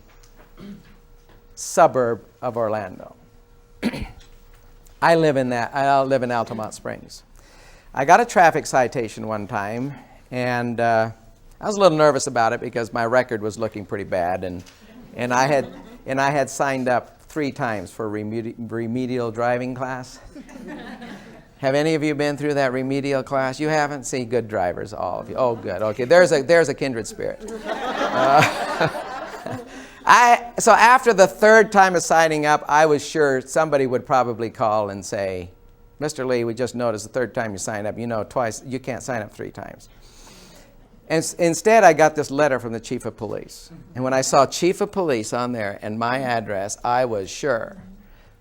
suburb of Orlando. I live in Altamont Springs. I got a traffic citation one time, and I was a little nervous about it because my record was looking pretty bad, and I had signed up 3 times for remedial driving class. Have any of you been through that remedial class? You haven't? See, good drivers, all of you. Oh, good. Okay, there's a kindred spirit. So after the 3rd time of signing up, I was sure somebody would probably call and say, Mr. Lee, we just noticed the 3rd time you signed up, twice, you can't sign up 3 times. And instead, I got this letter from the chief of police. And when I saw chief of police on there and my address, I was sure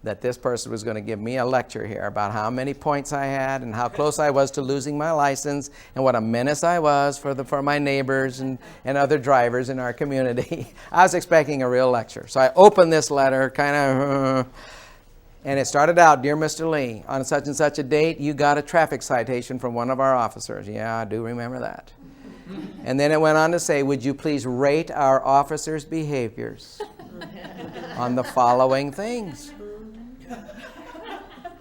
that this person was going to give me a lecture here about how many points I had and how close I was to losing my license and what a menace I was for my neighbors and other drivers in our community. I was expecting a real lecture. So I opened this letter, and it started out, "Dear Mr. Lee, on such and such a date, you got a traffic citation from one of our officers." Yeah, I do remember that. And then it went on to say, "Would you please rate our officers' behaviors on the following things?"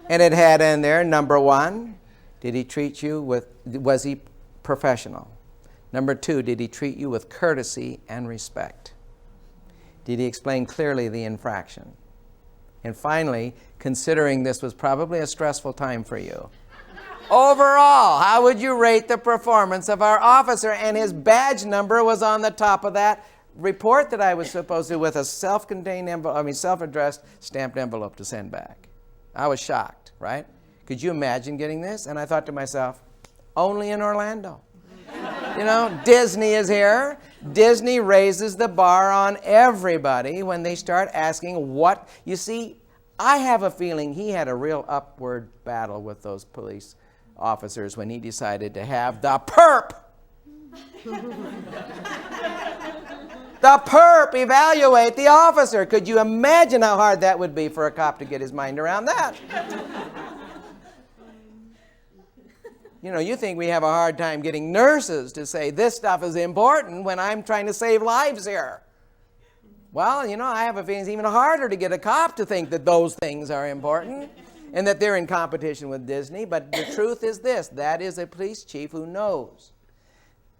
And it had in there, number 1, did he treat you was he professional? Number 2, did he treat you with courtesy and respect? Did he explain clearly the infraction? And finally, considering this was probably a stressful time for you, overall, how would you rate the performance of our officer? And his badge number was on the top of that report that I was supposed to, with a self-contained envelope, self-addressed stamped envelope to send back. I was shocked, right? Could you imagine getting this? And I thought to myself, only in Orlando. Disney is here. Disney raises the bar on everybody when they start asking what. You see, I have a feeling he had a real upward battle with those police officers when he decided to have the perp. The perp evaluate the officer. Could you imagine how hard that would be for a cop to get his mind around that? You think we have a hard time getting nurses to say this stuff is important when I'm trying to save lives here. Well, I have a feeling it's even harder to get a cop to think that those things are important and that they're in competition with Disney. But the truth is this, that is a police chief who knows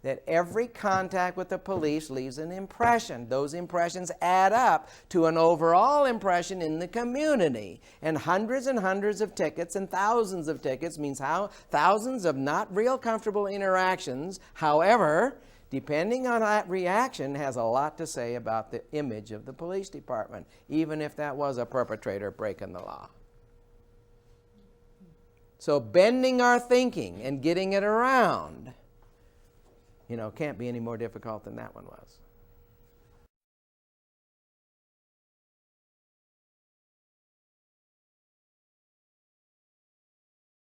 that every contact with the police leaves an impression. Those impressions add up to an overall impression in the community. And hundreds of tickets and thousands of tickets means thousands of not real comfortable interactions. However, depending on that reaction, has a lot to say about the image of the police department, even if that was a perpetrator breaking the law. So bending our thinking and getting it around, can't be any more difficult than that one was.